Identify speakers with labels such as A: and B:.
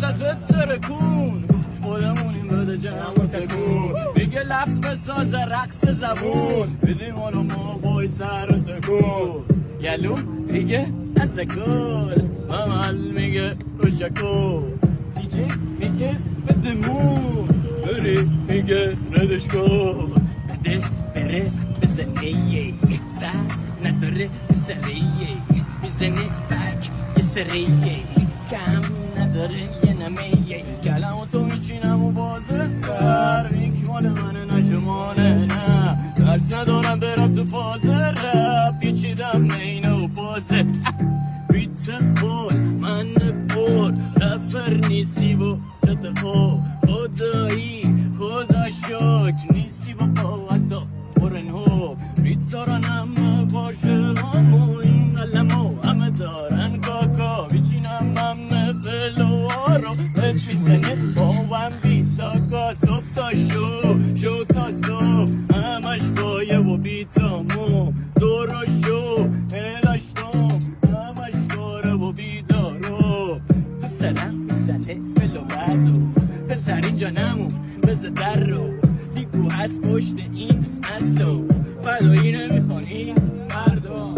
A: وسط ترکون خودمونیم بده جمع تکون میگه لفظ بسازه رقص زبون بدیم حالا ما بای سر تکون یلو میگه از گل ممل میگه روشکو سیچه میگه بده مون بری میگه ردش کن بده بره بزنه یه سر نداره بسره یه میزنه فک یه سره یه کم نداره یه نمه یه کلماتو میچینم و بازه تر یک مال منه نشمانه نه درس ندارم برم تو بازه رب پیچیدم نینه و بازه بیت خود من پر رپر نیستی و رت خود خدایی خدا شکر نیستی و باوتا برن هو ریت سارانم باشه همو این علمو همه دارن کاکا بیچینم همه بلوارو بهت میزنه باوم بیساکا صبح تا شو تا صبح همش بایه و بیتامو دور و شو هداشتم همش داره و بیدارو تو سرم میزنه بلو بردو پسر اینجا نمون بزه در رو لیکو هست پشت این اصلو فدایی نمیخوان این مردم